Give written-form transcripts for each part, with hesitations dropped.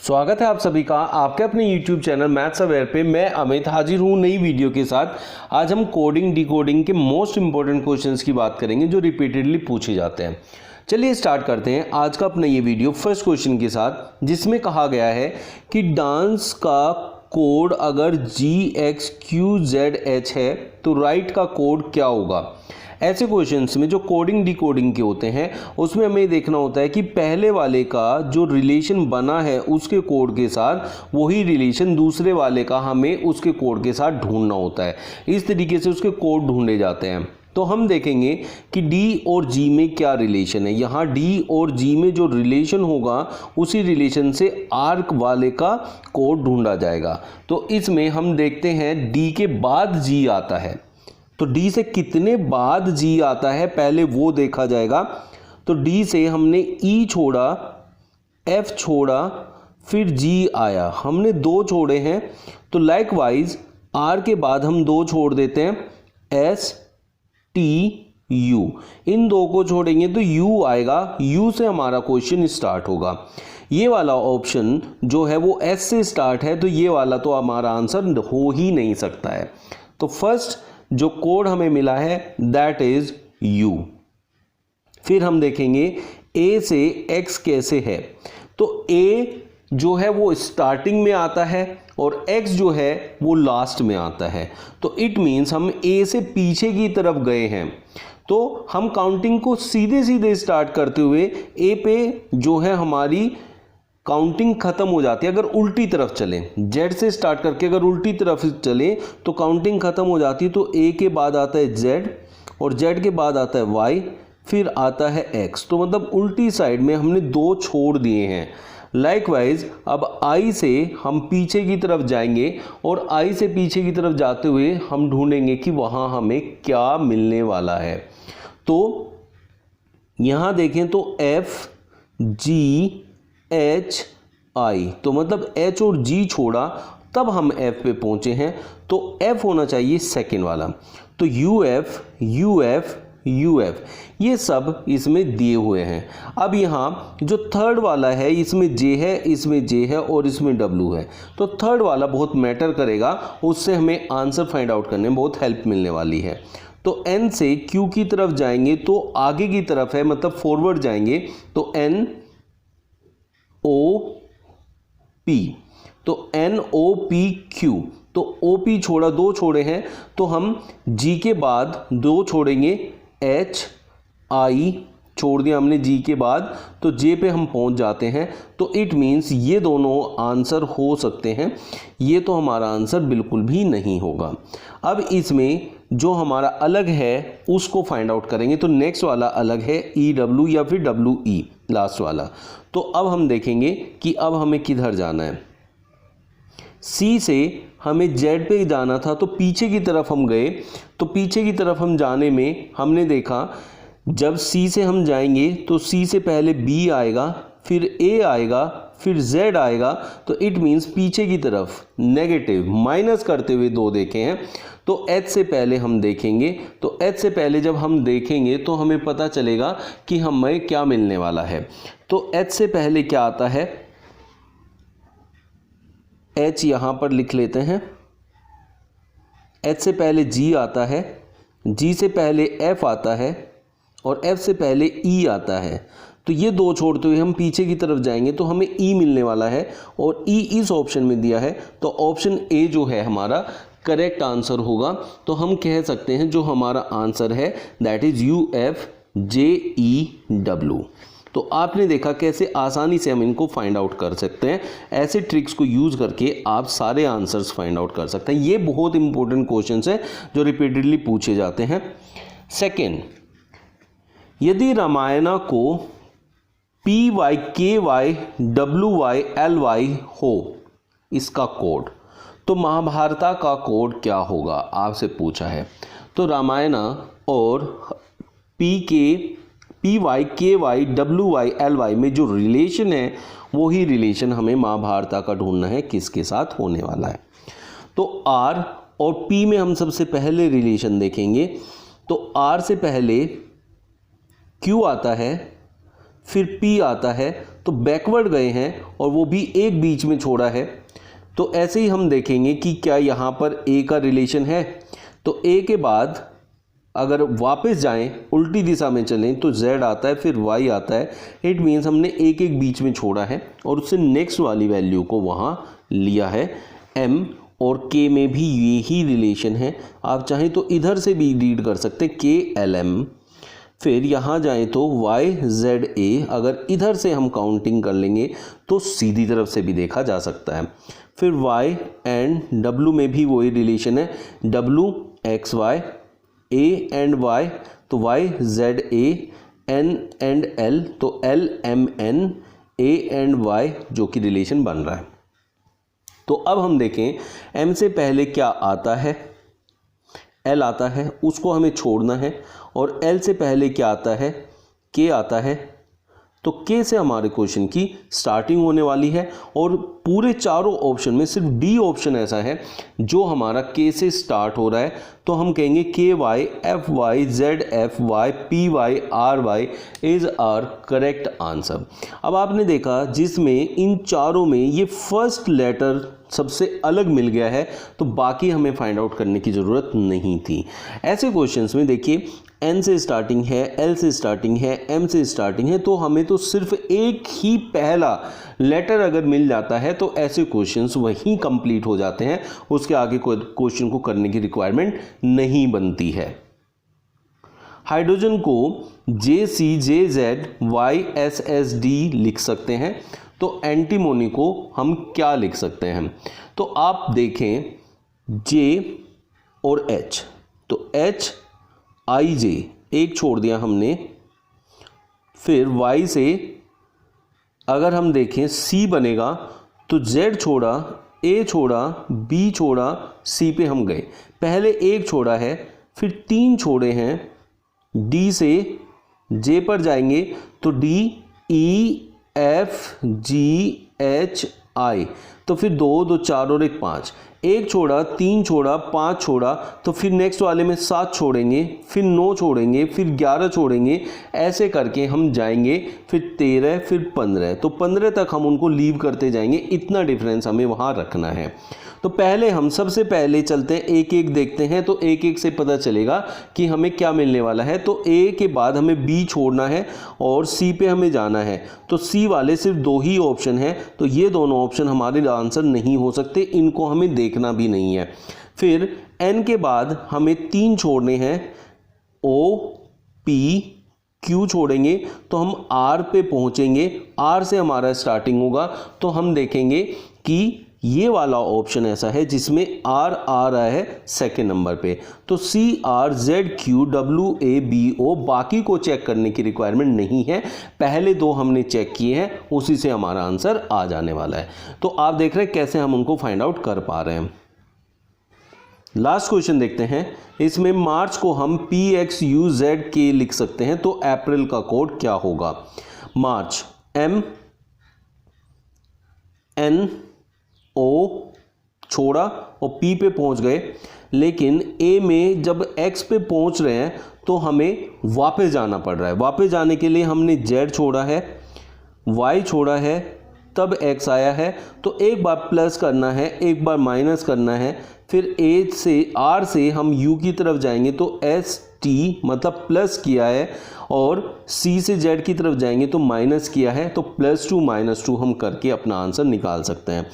स्वागत है आप सभी का आपके अपने YouTube चैनल मैथ्स अवेयर पे। मैं अमित हाजिर हूँ नई वीडियो के साथ। आज हम कोडिंग डिकोडिंग के मोस्ट इंपॉर्टेंट क्वेश्चंस की बात करेंगे जो रिपीटेडली पूछे जाते हैं। चलिए स्टार्ट करते हैं आज का अपना ये वीडियो फर्स्ट क्वेश्चन के साथ, जिसमें कहा गया है कि डांस का कोड अगर GXQZH है तो राइट का कोड क्या होगा। ऐसे क्वेश्चंस में जो कोडिंग डिकोडिंग के होते हैं उसमें हमें देखना होता है कि पहले वाले का जो रिलेशन बना है उसके कोड के साथ वही रिलेशन दूसरे वाले का हमें उसके कोड के साथ ढूंढना होता है। इस तरीके से उसके कोड ढूंढे जाते हैं। तो हम देखेंगे कि D और G में क्या रिलेशन है। यहाँ D और G में जो रिलेशन होगा उसी रिलेशन से आर्क वाले का कोड ढूंढा जाएगा। तो इसमें हम देखते हैं D के बाद G आता है, तो D से कितने बाद G आता है पहले वो देखा जाएगा। तो D से हमने E छोड़ा, F छोड़ा, फिर G आया, हमने दो छोड़े हैं। तो लाइकवाइज R के बाद हम दो छोड़ देते हैं S T U, इन दो को छोड़ेंगे तो U आएगा। U से हमारा क्वेश्चन स्टार्ट होगा। ये वाला ऑप्शन जो है वो S से स्टार्ट है, तो ये वाला तो हमारा आंसर हो ही नहीं सकता है। तो फर्स्ट जो कोड हमें मिला है दैट इज U। फिर हम देखेंगे A से X कैसे है। तो A जो है वो स्टार्टिंग में आता है और X जो है वो लास्ट में आता है। तो इट मीन्स हम A से पीछे की तरफ गए हैं। तो हम काउंटिंग को सीधे सीधे स्टार्ट करते हुए A पे जो है हमारी काउंटिंग खत्म हो जाती है। अगर उल्टी तरफ चलें, Z से स्टार्ट करके अगर उल्टी तरफ चलें तो काउंटिंग खत्म हो जाती है। तो A के बाद आता है Z और Z के बाद आता है Y, फिर आता है X। तो मतलब उल्टी साइड में हमने दो छोड़ दिए हैं। लाइकवाइज अब I से हम पीछे की तरफ जाएंगे और I से पीछे की तरफ जाते हुए हम ढूंढेंगे कि वहाँ हमें क्या मिलने वाला है। तो यहाँ देखें तो F G H I, तो मतलब H और G छोड़ा तब हम F पे पहुंचे हैं। तो F होना चाहिए सेकेंड वाला। तो UF UF UF ये सब इसमें दिए हुए हैं। अब यहाँ जो थर्ड वाला है इसमें J है, इसमें J है और इसमें W है। तो थर्ड वाला बहुत मैटर करेगा, उससे हमें आंसर फाइंड आउट करने में बहुत हेल्प मिलने वाली है। तो N से Q की तरफ जाएंगे तो आगे की तरफ है, मतलब फॉरवर्ड जाएंगे। तो N O P, तो N O P Q, तो O P छोड़ा, दो छोड़े हैं। तो हम G के बाद दो छोड़ेंगे, H I छोड़ दिया हमने G के बाद, तो J पे हम पहुंच जाते हैं। तो इट मीन्स ये दोनों आंसर हो सकते हैं, ये तो हमारा आंसर बिल्कुल भी नहीं होगा। अब इसमें जो हमारा अलग है उसको फाइंड आउट करेंगे। तो नेक्स्ट वाला अलग है EW या फिर WE लास्ट वाला। तो अब हम देखेंगे कि अब हमें किधर जाना है। C से हमें Z पे जाना था, तो पीछे की तरफ हम गए। तो पीछे की तरफ हम जाने में हमने देखा जब C से हम जाएंगे तो C से पहले B आएगा, फिर A आएगा, फिर Z आएगा। तो इट मीन्स पीछे की तरफ नेगेटिव माइनस करते हुए दो देखे हैं। तो H से पहले हम देखेंगे। तो H से पहले जब हम देखेंगे तो हमें पता चलेगा कि हमें क्या मिलने वाला है। तो H से पहले क्या आता है, H यहाँ पर लिख लेते हैं। H से पहले G आता है, G से पहले F आता है और F से पहले E आता है। तो ये दो छोड़ते हुए हम पीछे की तरफ जाएंगे तो हमें E मिलने वाला है और E इस ऑप्शन में दिया है। तो ऑप्शन A जो है हमारा करेक्ट आंसर होगा। तो हम कह सकते हैं जो हमारा आंसर है दैट इज UFJEW। तो आपने देखा कैसे आसानी से हम इनको फाइंड आउट कर सकते हैं। ऐसे ट्रिक्स को यूज़ करके आप सारे आंसर्स फाइंड आउट कर सकते हैं। ये बहुत इंपॉर्टेंट क्वेश्चंस हैं जो रिपीटेडली पूछे जाते हैं। सेकेंड, यदि रामायणा को PYKYWYLY हो इसका कोड, तो महाभारता का कोड क्या होगा आपसे पूछा है। तो रामायणा और PYKYWYLY में जो रिलेशन है वही रिलेशन हमें महाभारता का ढूंढना है किसके साथ होने वाला है। तो R और P में हम सबसे पहले रिलेशन देखेंगे। तो R से पहले Q आता है, फिर P आता है, तो बैकवर्ड गए हैं और वो भी एक बीच में छोड़ा है। तो ऐसे ही हम देखेंगे कि क्या यहाँ पर A का रिलेशन है। तो A के बाद अगर वापस जाएं, उल्टी दिशा में चलें तो Z आता है, फिर Y आता है। इट मीन्स हमने एक एक बीच में छोड़ा है और उससे नेक्स्ट वाली वैल्यू को वहाँ लिया है। M और K में भी यही रिलेशन है। आप चाहें तो इधर से भी रीड कर सकते हैं KLM। फिर यहाँ जाएं तो YZA, अगर इधर से हम काउंटिंग कर लेंगे तो सीधी तरफ से भी देखा जा सकता है। फिर Y एंड W में भी वही रिलेशन है, WXY, A एंड Y तो YZA, N एंड L तो LMN, A एंड Y जो कि रिलेशन बन रहा है। तो अब हम देखें M से पहले क्या आता है, L आता है, उसको हमें छोड़ना है। और L से पहले क्या आता है, K आता है। तो K से हमारे क्वेश्चन की स्टार्टिंग होने वाली है और पूरे चारों ऑप्शन में सिर्फ D ऑप्शन ऐसा है जो हमारा K से स्टार्ट हो रहा है। तो हम कहेंगे KY, FY, ZFY, PY, RY is our correct answer. अब आपने देखा जिसमें इन चारों में ये फर्स्ट लेटर सबसे अलग मिल गया है, तो बाकी हमें फाइंड आउट करने की ज़रूरत नहीं थी। ऐसे क्वेश्चंस में देखिए N से स्टार्टिंग है, L से स्टार्टिंग है, M से स्टार्टिंग है, तो हमें तो सिर्फ एक ही पहला लेटर अगर मिल जाता है तो ऐसे क्वेश्चंस वहीं कंप्लीट हो जाते हैं, उसके आगे कोई क्वेश्चन को करने की रिक्वायरमेंट नहीं बनती है। हाइड्रोजन को JCJZYSSD लिख सकते हैं, तो एंटीमोनी को हम क्या लिख सकते हैं। तो आप देखें J और H, तो HIJ एक छोड़ दिया हमने। फिर Y से अगर हम देखें C बनेगा तो Z छोड़ा, A छोड़ा, B छोड़ा, C पे हम गए। पहले एक छोड़ा है, फिर 3 छोड़े हैं। D से J पर जाएंगे तो D, E, F, G, H, I, तो फिर 2, 2, 4 और 1 5। एक छोड़ा, 3 छोड़ा, 5 छोड़ा, तो फिर नेक्स्ट वाले में 7 छोड़ेंगे, फिर 9 छोड़ेंगे, फिर 11 छोड़ेंगे। ऐसे करके हम जाएंगे, फिर 13, फिर 15, तो 15 तक हम उनको लीव करते जाएंगे। इतना डिफरेंस हमें वहाँ रखना है। तो पहले हम सबसे पहले चलते हैं, एक एक देखते हैं, तो एक एक से पता चलेगा कि हमें क्या मिलने वाला है। तो A के बाद हमें B छोड़ना है और C पे हमें जाना है। तो C वाले सिर्फ 2 ही ऑप्शन हैं, तो ये दोनों ऑप्शन हमारे आंसर नहीं हो सकते, इनको हमें देखना भी नहीं है। फिर N के बाद हमें 3 छोड़ने हैं, O, P, Q छोड़ेंगे तो हम R पे पहुंचेंगे। R से हमारा स्टार्टिंग होगा, तो हम देखेंगे कि ये वाला ऑप्शन ऐसा है जिसमें R आ रहा है सेकेंड नंबर पे। तो CRZQWABO, बाकी को चेक करने की रिक्वायरमेंट नहीं है, पहले 2 हमने चेक किए हैं, उसी से हमारा आंसर आ जाने वाला है। तो आप देख रहे हैं कैसे हम उनको फाइंड आउट कर पा रहे हैं। लास्ट क्वेश्चन देखते हैं। इसमें मार्च को हम PXUZK लिख सकते हैं, तो अप्रैल का कोड क्या होगा। मार्च MNO छोड़ा और P पे पहुंच गए, लेकिन A में जब X पे पहुंच रहे हैं तो हमें वापस जाना पड़ रहा है। वापस जाने के लिए हमने Z छोड़ा है, Y छोड़ा है, तब X आया है। तो एक बार प्लस करना है, एक बार माइनस करना है। फिर A से R से हम U की तरफ जाएंगे तो ST मतलब प्लस किया है, और C से Z की तरफ जाएंगे तो माइनस किया है। तो +2 -2 हम करके अपना आंसर निकाल सकते हैं।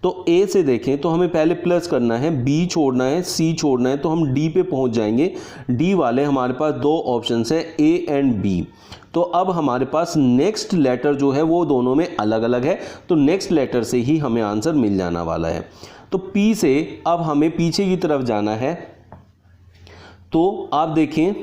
तो A से देखें तो हमें पहले प्लस करना है, B छोड़ना है, C छोड़ना है, तो हम D पे पहुंच जाएंगे। D वाले हमारे पास 2 ऑप्शन है, A एंड B। तो अब हमारे पास नेक्स्ट लेटर जो है वो दोनों में अलग अलग है, तो नेक्स्ट लेटर से ही हमें आंसर मिल जाना वाला है। तो P से अब हमें पीछे की तरफ जाना है। तो आप देखें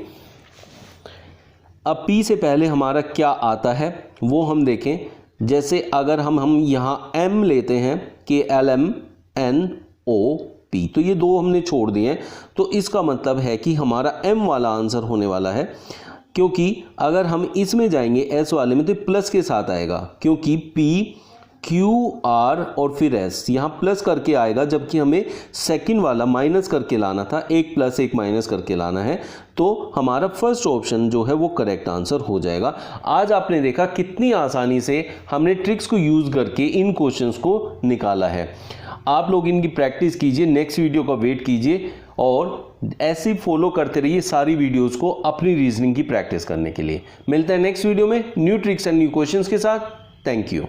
अब P से पहले हमारा क्या आता है वो हम देखें। जैसे अगर हम यहाँ M लेते हैं, KLMNOP, तो ये 2 हमने छोड़ दिए हैं, तो इसका मतलब है कि हमारा M वाला आंसर होने वाला है। क्योंकि अगर हम इसमें जाएंगे S वाले में तो प्लस के साथ आएगा, क्योंकि P QR और फिर S, यहाँ प्लस करके आएगा जबकि हमें सेकंड वाला माइनस करके लाना था, एक प्लस एक माइनस करके लाना है, तो हमारा फर्स्ट ऑप्शन जो है वो करेक्ट आंसर हो जाएगा। आज आपने देखा कितनी आसानी से हमने ट्रिक्स को यूज़ करके इन क्वेश्चंस को निकाला है। आप लोग इनकी प्रैक्टिस कीजिए, नेक्स्ट वीडियो का वेट कीजिए और ऐसे फॉलो करते रहिए सारी वीडियोस को अपनी रीजनिंग की प्रैक्टिस करने के लिए। मिलते हैं नेक्स्ट वीडियो में new tricks and new questions के साथ। Thank you.